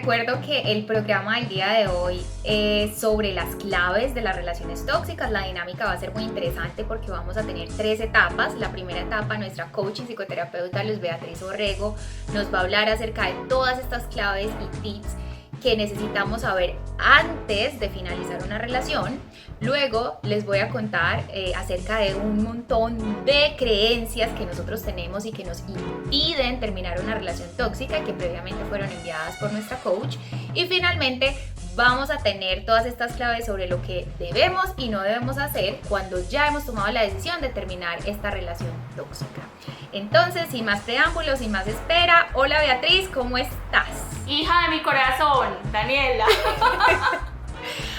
recuerdo que el programa del día de hoy es sobre las claves de las relaciones tóxicas. La dinámica va a ser muy interesante porque vamos a tener 3 etapas. La primera etapa, nuestra coach y psicoterapeuta Luz Beatriz Orrego nos va a hablar acerca de todas estas claves y tips que necesitamos saber antes de finalizar una relación. Luego les voy a contar acerca de un montón de creencias que nosotros tenemos y que nos impiden terminar una relación tóxica y que previamente fueron enviadas por nuestra coach. Y finalmente vamos a tener todas estas claves sobre lo que debemos y no debemos hacer cuando ya hemos tomado la decisión de terminar esta relación tóxica. Entonces, sin más preámbulos, sin más espera, hola Beatriz, ¿cómo estás? Hija de mi corazón, Daniela.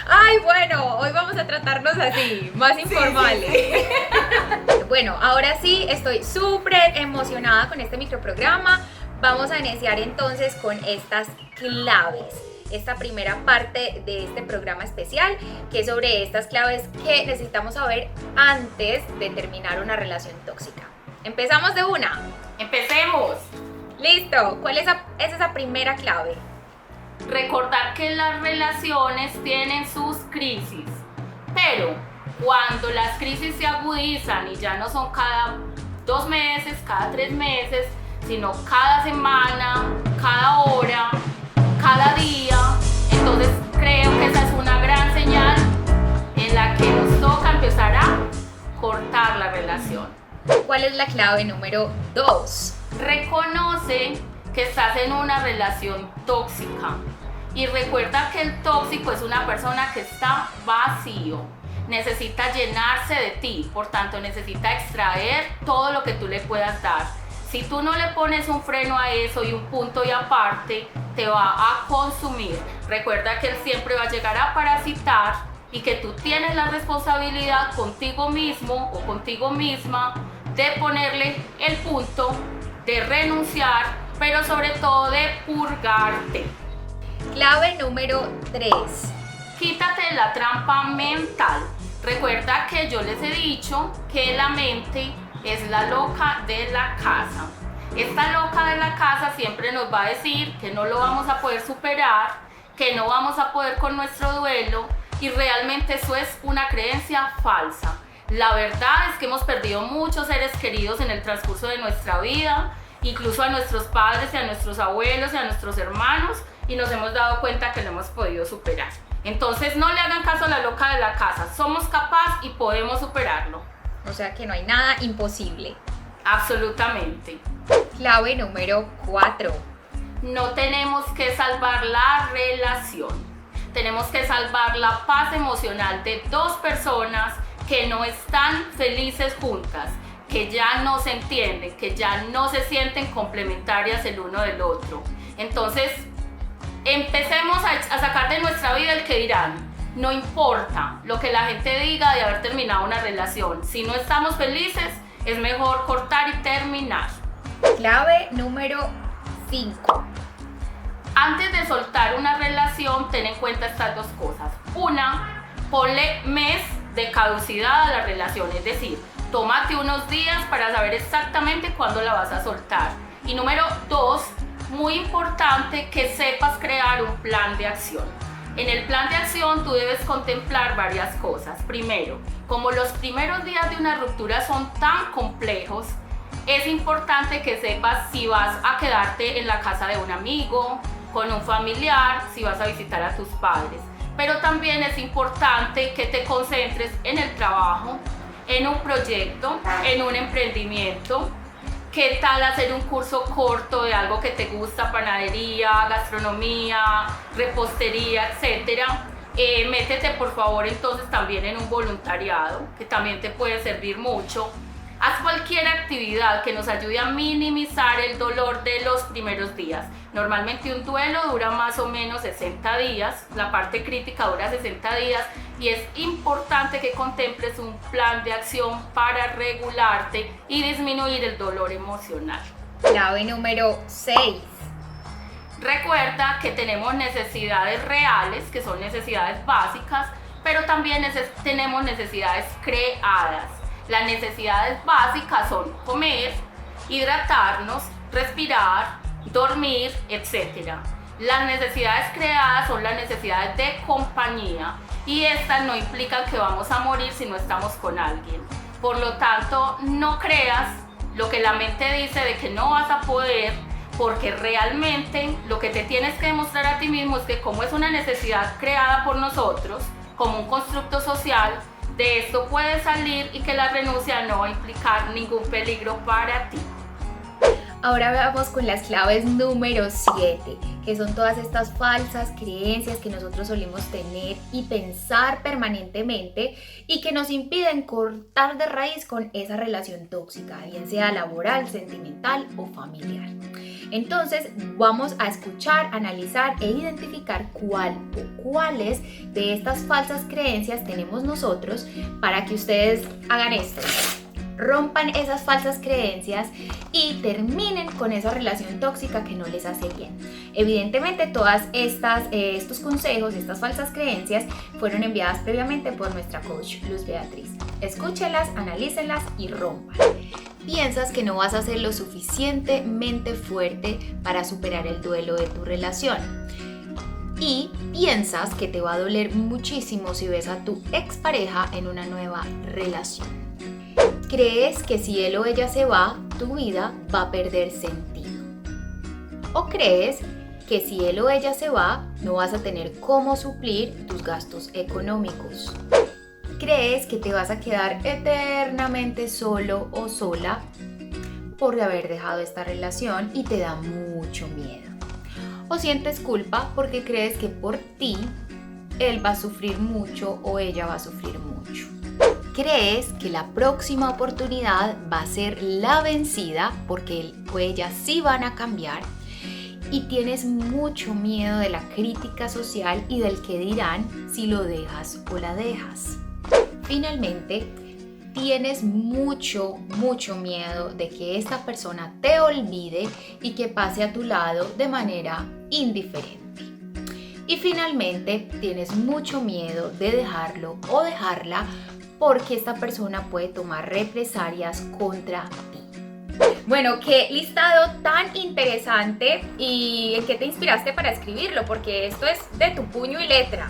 Ay, bueno, hoy vamos a tratarnos así, más informales. Sí. Bueno, ahora sí, estoy súper emocionada con este microprograma. Vamos a iniciar entonces con estas claves. Esta primera parte de este programa especial, que es sobre estas claves que necesitamos saber antes de terminar una relación tóxica. ¿Empezamos de una? Empecemos. Listo, ¿cuál es esa primera clave? Recordar que las relaciones tienen sus crisis, pero cuando las crisis se agudizan y ya no son cada 2 meses, cada 3 meses, sino cada semana, cada hora, cada día, entonces creo que esa es una gran señal en la que nos toca empezar a cortar la relación. ¿Cuál es la clave número 2? Reconoce que estás en una relación tóxica y recuerda que el tóxico es una persona que está vacío, necesita llenarse de ti, por tanto necesita extraer todo lo que tú le puedas dar. Si tú no le pones un freno a eso y un punto y aparte, te va a consumir. Recuerda que él siempre va a llegar a parasitar y que tú tienes la responsabilidad contigo mismo o contigo misma de ponerle el punto, de renunciar, pero sobre todo de purgarte. Clave número 3. Quítate la trampa mental. Recuerda que yo les he dicho que la mente es la loca de la casa. Esta loca de la casa siempre nos va a decir que no lo vamos a poder superar, que no vamos a poder con nuestro duelo, y realmente eso es una creencia falsa. La verdad es que hemos perdido muchos seres queridos en el transcurso de nuestra vida, incluso a nuestros padres y a nuestros abuelos y a nuestros hermanos, y nos hemos dado cuenta que no hemos podido superar. Entonces no le hagan caso a la loca de la casa, somos capaces y podemos superarlo. O sea que no hay nada imposible. Absolutamente. Clave número 4. No tenemos que salvar la relación, tenemos que salvar la paz emocional de 2 personas que no están felices juntas, que ya no se entienden, que ya no se sienten complementarias el uno del otro. Entonces, empecemos a sacar de nuestra vida el que dirán. No importa lo que la gente diga de haber terminado una relación. Si no estamos felices, es mejor cortar y terminar. Clave número 5. Antes de soltar una relación, ten en cuenta estas 2 cosas. Una, ponle mes de caducidad a la relación, es decir, tómate unos días para saber exactamente cuándo la vas a soltar. Y número 2, muy importante que sepas crear un plan de acción. En el plan de acción tú debes contemplar varias cosas. Primero, como los primeros días de una ruptura son tan complejos, es importante que sepas si vas a quedarte en la casa de un amigo, con un familiar, si vas a visitar a tus padres. Pero también es importante que te concentres en el trabajo, en un proyecto, en un emprendimiento. ¿Qué tal hacer un curso corto de algo que te gusta? Panadería, gastronomía, repostería, etcétera. Métete por favor entonces también en un voluntariado, que también te puede servir mucho. Haz cualquier actividad que nos ayude a minimizar el dolor de los primeros días. Normalmente un duelo dura más o menos 60 días, la parte crítica dura 60 días y es importante que contemples un plan de acción para regularte y disminuir el dolor emocional. Clave número 6. Recuerda que tenemos necesidades reales, que son necesidades básicas, pero también tenemos necesidades creadas. Las necesidades básicas son comer, hidratarnos, respirar, dormir, etc. Las necesidades creadas son las necesidades de compañía y estas no implican que vamos a morir si no estamos con alguien. Por lo tanto, no creas lo que la mente dice de que no vas a poder, porque realmente lo que te tienes que demostrar a ti mismo es que como es una necesidad creada por nosotros, como un constructo social, de esto puedes salir y que la renuncia no va a implicar ningún peligro para ti. Ahora vamos con las claves número 7, que son todas estas falsas creencias que nosotros solemos tener y pensar permanentemente y que nos impiden cortar de raíz con esa relación tóxica, bien sea laboral, sentimental o familiar. Entonces vamos a escuchar, analizar e identificar cuáles de estas falsas creencias tenemos nosotros para que ustedes hagan esto. Rompan esas falsas creencias y terminen con esa relación tóxica que no les hace bien. Evidentemente todas estos consejos, estas falsas creencias fueron enviadas previamente por nuestra coach Luz Beatriz. Escúchenlas, analícenlas y rompan. Piensas que no vas a ser lo suficientemente fuerte para superar el duelo de tu relación. Y piensas que te va a doler muchísimo si ves a tu expareja en una nueva relación. Crees que si él o ella se va, tu vida va a perder sentido. O crees que si él o ella se va, no vas a tener cómo suplir tus gastos económicos. Crees que te vas a quedar eternamente solo o sola por haber dejado esta relación y te da mucho miedo. O sientes culpa porque crees que por ti él va a sufrir mucho o ella va a sufrir mucho. Crees que la próxima oportunidad va a ser la vencida porque él o ella sí van a cambiar y tienes mucho miedo de la crítica social y del que dirán si lo dejas o la dejas. Finalmente, tienes mucho miedo de que esta persona te olvide y que pase a tu lado de manera indiferente. Y finalmente, tienes mucho miedo de dejarlo o dejarla porque esta persona puede tomar represalias contra ti. Bueno, qué listado tan interesante. ¿Y en qué te inspiraste para escribirlo? Porque esto es de tu puño y letra.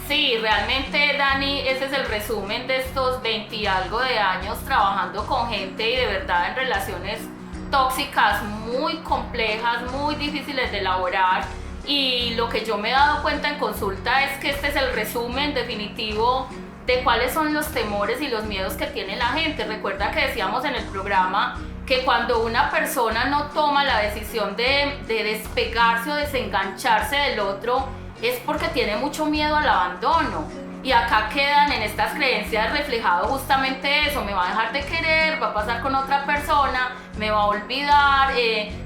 Sí, realmente, Dani, ese es el resumen de estos 20 y algo de años trabajando con gente y de verdad en relaciones tóxicas muy complejas, muy difíciles de elaborar. Y lo que yo me he dado cuenta en consulta es que este es el resumen definitivo de cuáles son los temores y los miedos que tiene la gente. Recuerda que decíamos en el programa que cuando una persona no toma la decisión de despegarse o desengancharse del otro es porque tiene mucho miedo al abandono. Y acá quedan en estas creencias reflejado justamente eso: me va a dejar de querer, va a pasar con otra persona, me va a olvidar,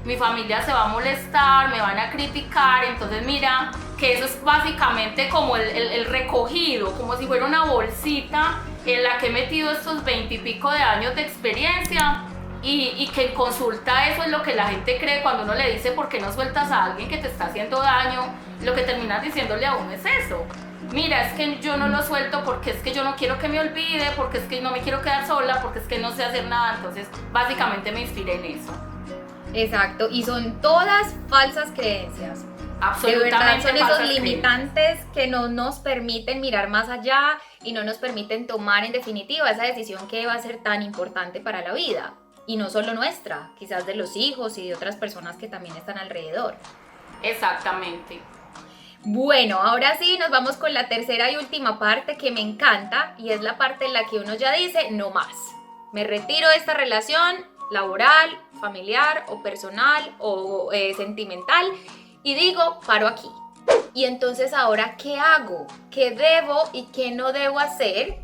mi familia se va a molestar, me van a criticar. Entonces mira que eso es básicamente como el recogido, como si fuera una bolsita en la que he metido estos 20 y pico de años de experiencia. Y que en consulta eso es lo que la gente cree cuando uno le dice ¿por qué no sueltas a alguien que te está haciendo daño? Lo que terminas diciéndole a uno es eso: mira, es que yo no lo suelto porque es que yo no quiero que me olvide, porque es que no me quiero quedar sola, porque es que no sé hacer nada. Entonces básicamente me inspiré en eso. Exacto, y son todas falsas creencias. Absolutamente. De verdad, son esos falsas limitantes que no nos permiten mirar más allá y no nos permiten tomar en definitiva esa decisión que va a ser tan importante para la vida. Y no solo nuestra, quizás de los hijos y de otras personas que también están alrededor. Exactamente. Bueno, ahora sí nos vamos con la tercera y última parte que me encanta, y es la parte en la que uno ya dice no más. Me retiro de esta relación laboral, familiar o personal o sentimental y digo paro aquí. Y entonces ahora, ¿qué hago? ¿Qué debo y qué no debo hacer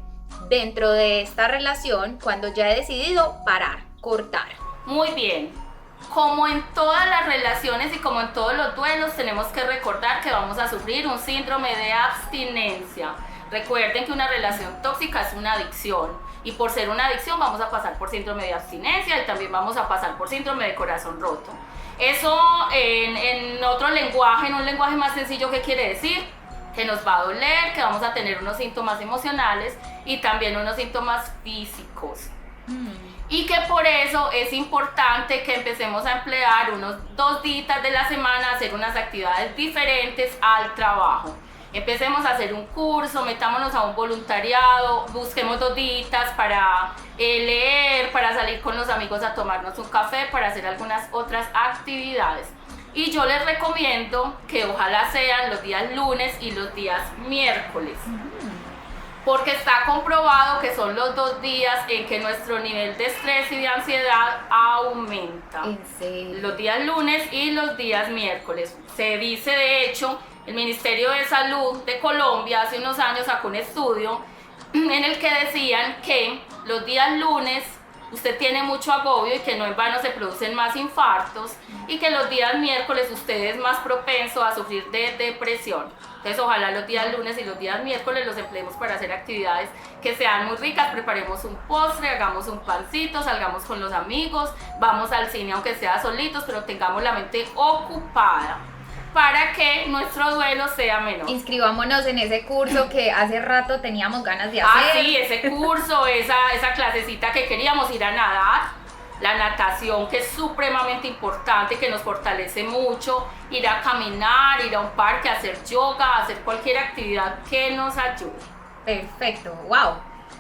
dentro de esta relación cuando ya he decidido parar, cortar? Muy bien. Como en todas las relaciones y como en todos los duelos, tenemos que recordar que vamos a sufrir un síndrome de abstinencia. Recuerden que una relación tóxica es una adicción y por ser una adicción vamos a pasar por síndrome de abstinencia y también vamos a pasar por síndrome de corazón roto. Eso en otro lenguaje, en un lenguaje más sencillo, ¿qué quiere decir? Que nos va a doler, que vamos a tener unos síntomas emocionales y también unos síntomas físicos. Y que por eso es importante que empecemos a emplear unos 2 días de la semana a hacer unas actividades diferentes al trabajo. Empecemos a hacer un curso, metámonos a un voluntariado, busquemos 2 días para leer, para salir con los amigos a tomarnos un café, para hacer algunas otras actividades. Y yo les recomiendo que ojalá sean los días lunes y los días miércoles. Porque está comprobado que son los 2 días en que nuestro nivel de estrés y de ansiedad aumenta. ¿En serio? Los días lunes y los días miércoles. Se dice, de hecho, el Ministerio de Salud de Colombia hace unos años sacó un estudio en el que decían que los días lunes usted tiene mucho agobio y que no en vano se producen más infartos, y que los días miércoles usted es más propenso a sufrir de depresión. Entonces ojalá los días lunes y los días miércoles los empleemos para hacer actividades que sean muy ricas. Preparemos un postre, hagamos un pancito, salgamos con los amigos, vamos al cine aunque sea solitos, pero tengamos la mente ocupada para que nuestro duelo sea menor. Inscribámonos en ese curso que hace rato teníamos ganas de Ah, hacer. sí, ese curso, esa clasecita que queríamos ir a nadar. La natación, que es supremamente importante, que nos fortalece mucho, ir a caminar, ir a un parque, hacer yoga, hacer cualquier actividad que nos ayude. Perfecto, wow.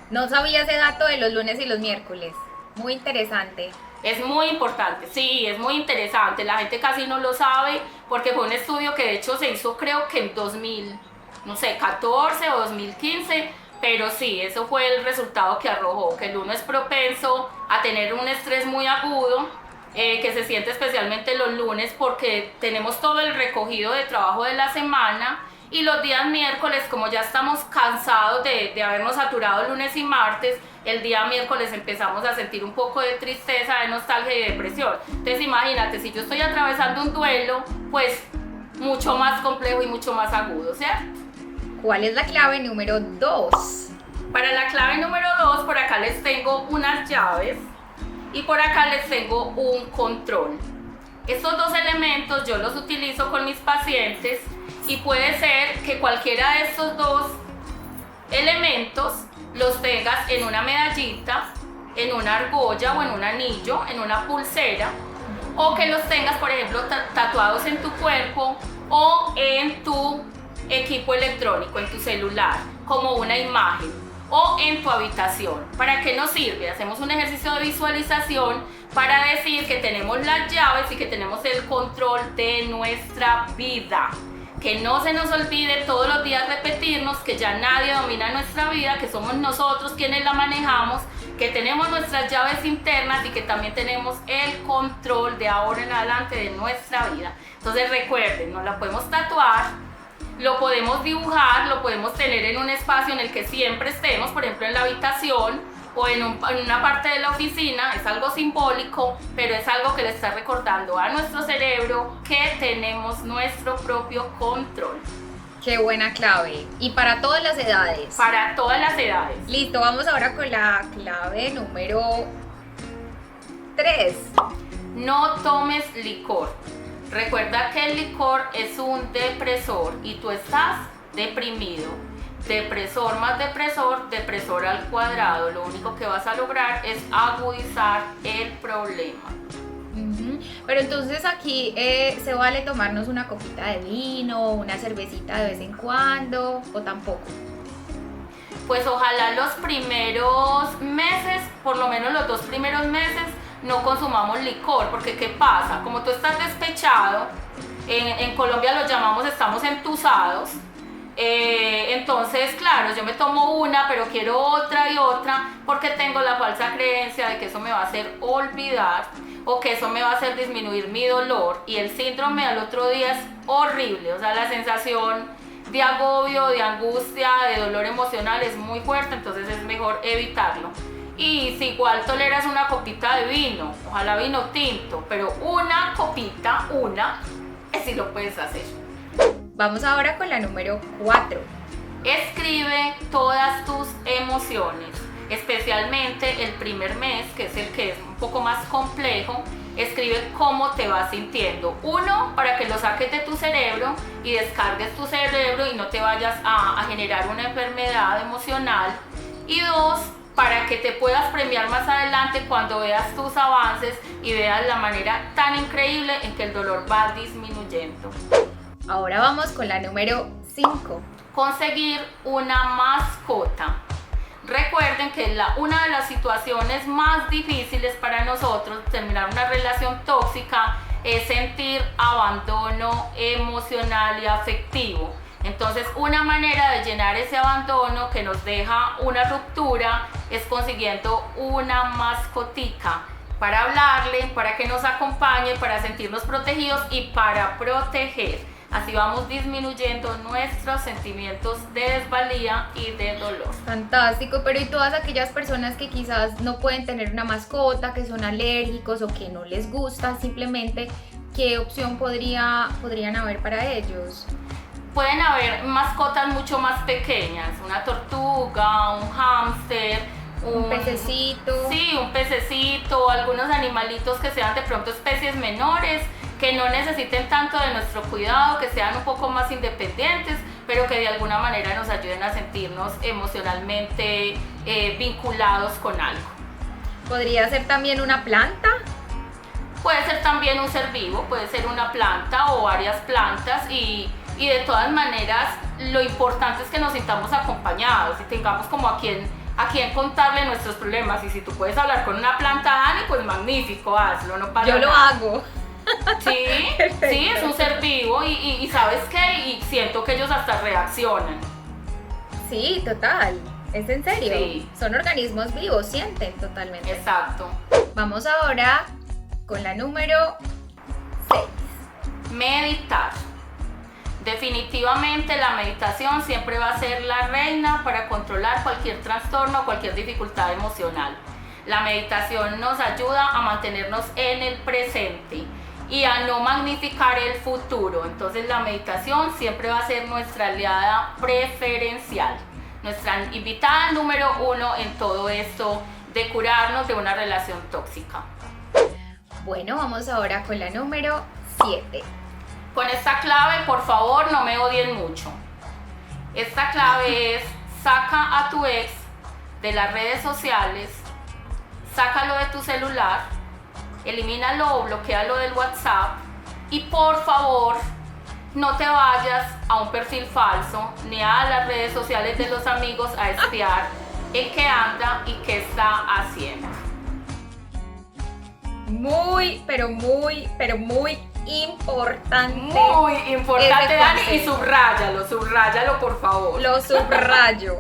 No sabía ese dato de los lunes y los miércoles. Muy interesante. Es muy importante, sí, es muy interesante. La gente casi no lo sabe porque fue un estudio que de hecho se hizo creo que en 2014 o 2015. Pero sí, eso fue el resultado que arrojó, que el uno es propenso a tener un estrés muy agudo, que se siente especialmente los lunes porque tenemos todo el recogido de trabajo de la semana, y los días miércoles, como ya estamos cansados de habernos saturado lunes y martes, el día miércoles empezamos a sentir un poco de tristeza, de nostalgia y de depresión. Entonces imagínate, si yo estoy atravesando un duelo, pues mucho más complejo y mucho más agudo, ¿cierto? ¿Cuál es la clave número 2? Para la clave número 2, por acá les tengo unas llaves y por acá les tengo un control. Estos 2 elementos yo los utilizo con mis pacientes y puede ser que cualquiera de estos 2 elementos los tengas en una medallita, en una argolla o en un anillo, en una pulsera, o que los tengas, por ejemplo, tatuados en tu cuerpo o en tu equipo electrónico, en tu celular, como una imagen, o en tu habitación. ¿Para qué nos sirve? Hacemos un ejercicio de visualización para decir que tenemos las llaves y que tenemos el control de nuestra vida. Que no se nos olvide todos los días repetirnos que ya nadie domina nuestra vida, que somos nosotros quienes la manejamos, que tenemos nuestras llaves internas y que también tenemos el control de ahora en adelante de nuestra vida. Entonces recuerden, nos la podemos tatuar, lo podemos dibujar, lo podemos tener en un espacio en el que siempre estemos, por ejemplo en la habitación o en una parte de la oficina. Es algo simbólico, pero es algo que le está recordando a nuestro cerebro que tenemos nuestro propio control. Qué buena clave. Y para todas las edades. Para todas las edades. Listo, vamos ahora con la clave número 3. No tomes licor. Recuerda que el licor es un depresor y tú estás deprimido. Depresor más depresor, depresor al cuadrado. Lo único que vas a lograr es agudizar el problema. Pero entonces aquí se vale tomarnos una copita de vino, una cervecita de vez en cuando, o tampoco. Pues ojalá los primeros meses, por lo menos los 2 primeros meses, no consumamos licor, porque ¿qué pasa? Como tú estás despechado, en Colombia lo llamamos estamos entusados, entonces claro, yo me tomo una, pero quiero otra y otra, porque tengo la falsa creencia de que eso me va a hacer olvidar, o que eso me va a hacer disminuir mi dolor, y el síndrome al otro día es horrible. O sea, la sensación de agobio, de angustia, de dolor emocional es muy fuerte, entonces es mejor evitarlo. Y si igual toleras una copita de vino, ojalá vino tinto, pero una copita, sí lo puedes hacer. Vamos ahora con la número 4. Escribe todas tus emociones, especialmente el primer mes, que es el que es un poco más complejo. Escribe cómo te vas sintiendo. 1, para que lo saques de tu cerebro y descargues tu cerebro y no te vayas a generar una enfermedad emocional. Y 2, para que te puedas premiar más adelante cuando veas tus avances y veas la manera tan increíble en que el dolor va disminuyendo. Ahora vamos con la número 5. Conseguir una mascota. Recuerden que una de las situaciones más difíciles para nosotros terminar una relación tóxica es sentir abandono emocional y afectivo. Entonces, una manera de llenar ese abandono que nos deja una ruptura es consiguiendo una mascotica para hablarle, para que nos acompañe, para sentirnos protegidos y para proteger. Así vamos disminuyendo nuestros sentimientos de desvalía y de dolor. Fantástico, pero ¿y todas aquellas personas que quizás no pueden tener una mascota, que son alérgicos o que no les gusta simplemente, qué opción podrían haber para ellos? Pueden haber mascotas mucho más pequeñas, una tortuga, un hámster, un pececito. Sí, un pececito, algunos animalitos que sean de pronto especies menores, que no necesiten tanto de nuestro cuidado, que sean un poco más independientes, pero que de alguna manera nos ayuden a sentirnos emocionalmente vinculados con algo. ¿Podría ser también una planta? Puede ser también un ser vivo, puede ser una planta o varias plantas y de todas maneras lo importante es que nos sintamos acompañados y tengamos como a quien contarle nuestros problemas. Y si tú puedes hablar con una planta, Dani, pues magnífico, hazlo, no pasa nada. Yo lo hago. Sí, sí, es un ser vivo y ¿sabes qué? Y siento que ellos hasta reaccionan. Sí, total, es en serio. Sí. Son organismos vivos, sienten totalmente. Exacto. Vamos ahora con la número 6. Meditar. Definitivamente la meditación siempre va a ser la reina para controlar cualquier trastorno o cualquier dificultad emocional. La meditación nos ayuda a mantenernos en el presente y a no magnificar el futuro. Entonces la meditación siempre va a ser nuestra aliada preferencial, nuestra invitada número 1 en todo esto de curarnos de una relación tóxica. Bueno, vamos ahora con la número 7. Con esta clave, por favor, no me odien mucho. Esta clave es: saca a tu ex de las redes sociales, sácalo de tu celular, elimínalo o bloquéalo del WhatsApp y por favor no te vayas a un perfil falso ni a las redes sociales de los amigos a espiar en qué anda y qué está haciendo. Muy, pero muy importante. Muy importante, Dani, y subráyalo por favor. Lo subrayo.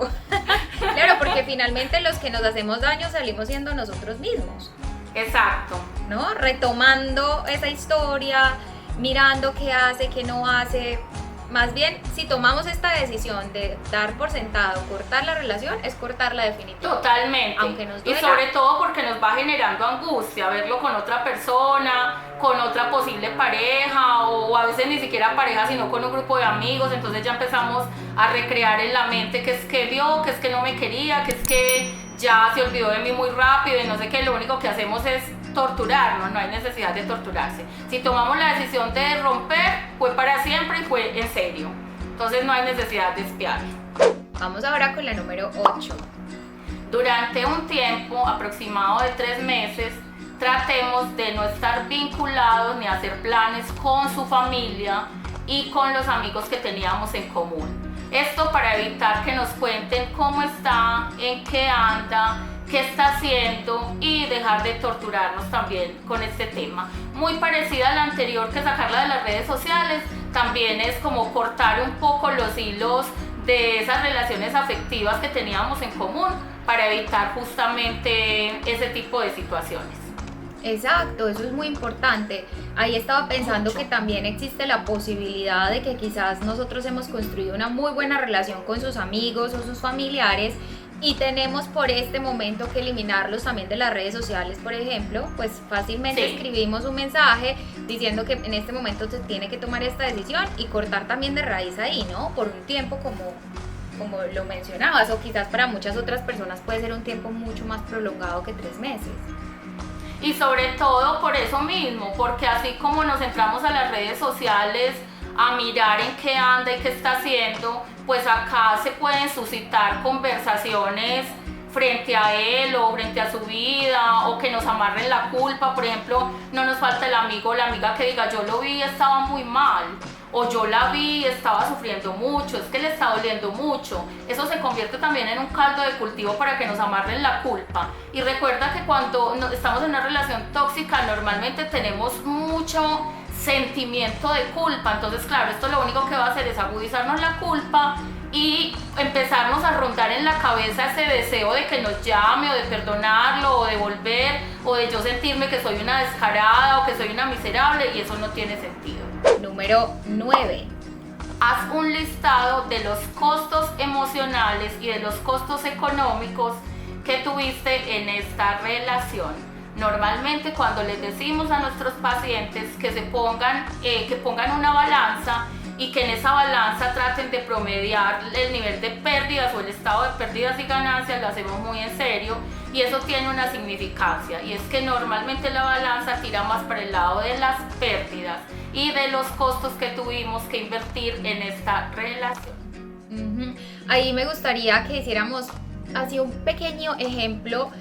Claro, porque finalmente los que nos hacemos daño salimos siendo nosotros mismos. Exacto. ¿No? Retomando esa historia, mirando qué hace, qué no hace. Más bien, si tomamos esta decisión de dar por sentado, cortar la relación, es cortarla definitivamente. Totalmente. Aunque nos duela. Y sobre todo porque nos va generando angustia verlo con otra persona, con otra posible pareja o a veces ni siquiera pareja, sino con un grupo de amigos. Entonces ya empezamos a recrear en la mente que es que vio, que es que no me quería, que es que ya se olvidó de mí muy rápido y no sé qué. Lo único que hacemos es torturarnos, no hay necesidad de torturarse. Si tomamos la decisión de romper, fue para siempre y fue en serio. Entonces no hay necesidad de espiar. Vamos ahora con la número 8. Durante un tiempo aproximado de 3 meses, tratemos de no estar vinculados ni hacer planes con su familia y con los amigos que teníamos en común. Esto para evitar que nos cuenten cómo está, en qué anda, qué está haciendo y dejar de torturarnos también con este tema. Muy parecida a la anterior, que sacarla de las redes sociales, también es como cortar un poco los hilos de esas relaciones afectivas que teníamos en común para evitar justamente ese tipo de situaciones. Exacto, eso es muy importante. Ahí estaba pensando que también existe la posibilidad de que quizás nosotros hemos construido una muy buena relación con sus amigos o sus familiares y tenemos por este momento que eliminarlos también de las redes sociales, por ejemplo, pues fácilmente escribimos un mensaje diciendo que en este momento se tiene que tomar esta decisión y cortar también de raíz ahí, ¿no? Por un tiempo como lo mencionabas, o quizás para muchas otras personas puede ser un tiempo mucho más prolongado que 3 meses. Y sobre todo por eso mismo, porque así como nos entramos a las redes sociales a mirar en qué anda y qué está haciendo, pues acá se pueden suscitar conversaciones frente a él o frente a su vida, o que nos amarren la culpa. Por ejemplo, no nos falta el amigo o la amiga que diga, yo lo vi y estaba muy mal, o yo la vi y estaba sufriendo mucho, es que le está doliendo mucho. Eso se convierte también en un caldo de cultivo para que nos amarren la culpa. Y recuerda que cuando estamos en una relación tóxica, normalmente tenemos mucho sentimiento de culpa. Entonces, claro, esto lo único que va a hacer es agudizarnos la culpa y empezarnos a rondar en la cabeza ese deseo de que nos llame, o de perdonarlo, o de volver, o de yo sentirme que soy una descarada o que soy una miserable, y eso no tiene sentido. Número 9. Haz un listado de los costos emocionales y de los costos económicos que tuviste en esta relación. Normalmente cuando les decimos a nuestros pacientes que pongan una balanza y que en esa balanza traten de promediar el nivel de pérdidas o el estado de pérdidas y ganancias, lo hacemos muy en serio, y eso tiene una significancia, y es que normalmente la balanza tira más para el lado de las pérdidas y de los costos que tuvimos que invertir en esta relación. Ahí me gustaría que hiciéramos así un pequeño ejemplo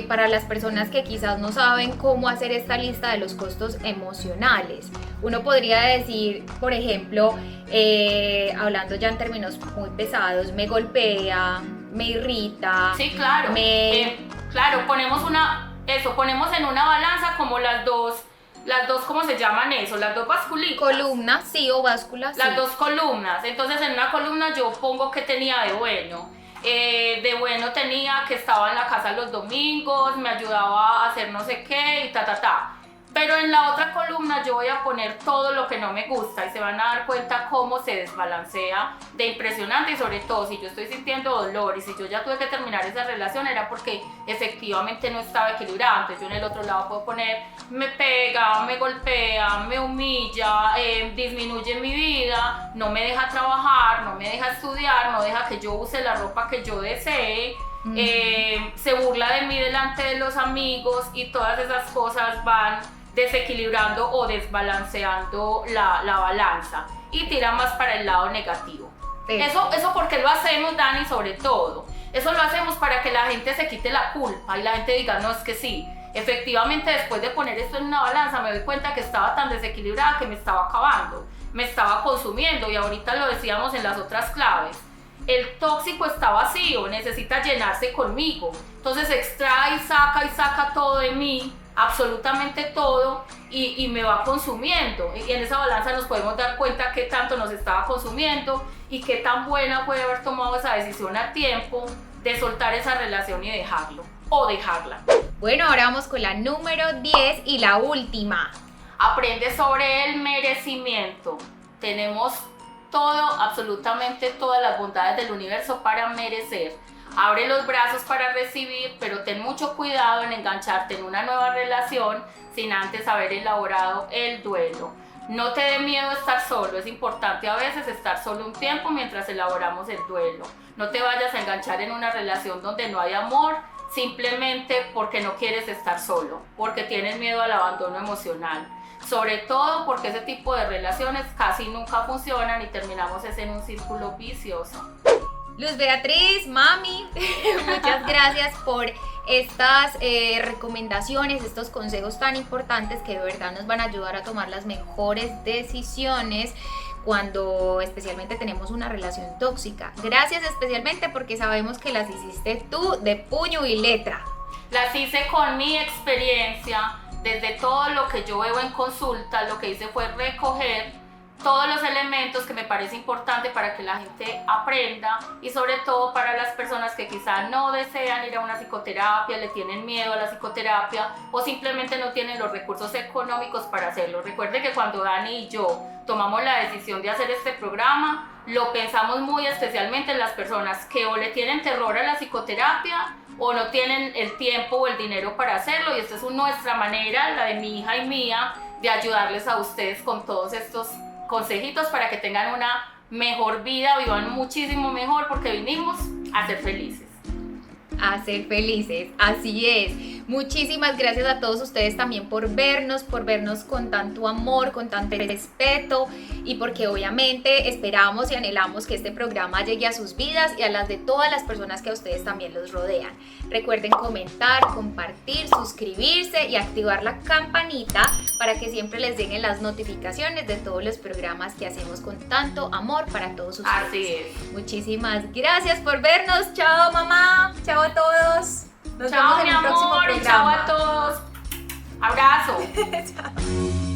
para las personas que quizás no saben cómo hacer esta lista de los costos emocionales. Uno podría decir, por ejemplo, hablando ya en términos muy pesados, me golpea, me irrita. Sí, claro. Claro, ponemos en una balanza como las dos, ¿cómo se llaman eso? Las dos basculitas. Columnas, sí, o básculas. Las sí. dos columnas. Entonces en una columna yo pongo que tenía de bueno. De bueno tenía que estaba en la casa los domingos, me ayudaba a hacer no sé qué y ta. Pero en la otra columna yo voy a poner todo lo que no me gusta, y se van a dar cuenta cómo se desbalancea de impresionante. Y sobre todo, si yo estoy sintiendo dolor y si yo ya tuve que terminar esa relación, era porque efectivamente no estaba equilibrada. Entonces yo en el otro lado puedo poner, me pega, me golpea, me humilla, disminuye mi vida, no me deja trabajar, no me deja estudiar, no deja que yo use la ropa que yo desee, se burla de mí delante de los amigos, y todas esas cosas van desequilibrando o desbalanceando la balanza y tira más para el lado negativo. Eso porque lo hacemos, Dani, sobre todo. Eso lo hacemos para que la gente se quite la culpa y la gente diga, no, es que sí, efectivamente después de poner esto en una balanza me doy cuenta que estaba tan desequilibrada que me estaba acabando, me estaba consumiendo. Y ahorita lo decíamos en las otras claves, el tóxico está vacío, necesita llenarse conmigo, entonces extrae y saca todo de mí, absolutamente todo, y me va consumiendo. Y en esa balanza nos podemos dar cuenta qué tanto nos estaba consumiendo y qué tan buena puede haber tomado esa decisión a tiempo de soltar esa relación y dejarlo o dejarla. Bueno, ahora vamos con la número 10 y la última. Aprende sobre el merecimiento. Tenemos absolutamente todas las bondades del universo para merecer. Abre los brazos para recibir, pero ten mucho cuidado en engancharte en una nueva relación sin antes haber elaborado el duelo. No te dé miedo estar solo, es importante a veces estar solo un tiempo mientras elaboramos el duelo. No te vayas a enganchar en una relación donde no hay amor simplemente porque no quieres estar solo, porque tienes miedo al abandono emocional. Sobre todo porque ese tipo de relaciones casi nunca funcionan y terminamos en un círculo vicioso. Luz Beatriz, mami, muchas gracias por estas recomendaciones, estos consejos tan importantes que de verdad nos van a ayudar a tomar las mejores decisiones cuando especialmente tenemos una relación tóxica. Gracias especialmente porque sabemos que las hiciste tú de puño y letra. Las hice con mi experiencia, desde todo lo que yo veo en consulta. Lo que hice fue recoger todos los elementos que me parece importante para que la gente aprenda, y sobre todo para las personas que quizá no desean ir a una psicoterapia, le tienen miedo a la psicoterapia o simplemente no tienen los recursos económicos para hacerlo. Recuerde que cuando Dani y yo tomamos la decisión de hacer este programa, lo pensamos muy especialmente en las personas que o le tienen terror a la psicoterapia o no tienen el tiempo o el dinero para hacerlo, y esta es nuestra manera, la de mi hija y mía, de ayudarles a ustedes con todos estos consejitos para que tengan una mejor vida, vivan muchísimo mejor, porque vinimos a ser felices. A ser felices, así es. Muchísimas gracias a todos ustedes también por vernos con tanto amor, con tanto respeto y porque obviamente esperamos y anhelamos que este programa llegue a sus vidas y a las de todas las personas que a ustedes también los rodean. Recuerden comentar, compartir, suscribirse y activar la campanita para que siempre les lleguen las notificaciones de todos los programas que hacemos con tanto amor para todos ustedes. Así es. Muchísimas gracias por vernos. Chao, mamá. Chao a todos. Nos Chao, vemos en mi el próximo amor, y chao programa. a todos. Abrazo. Chao.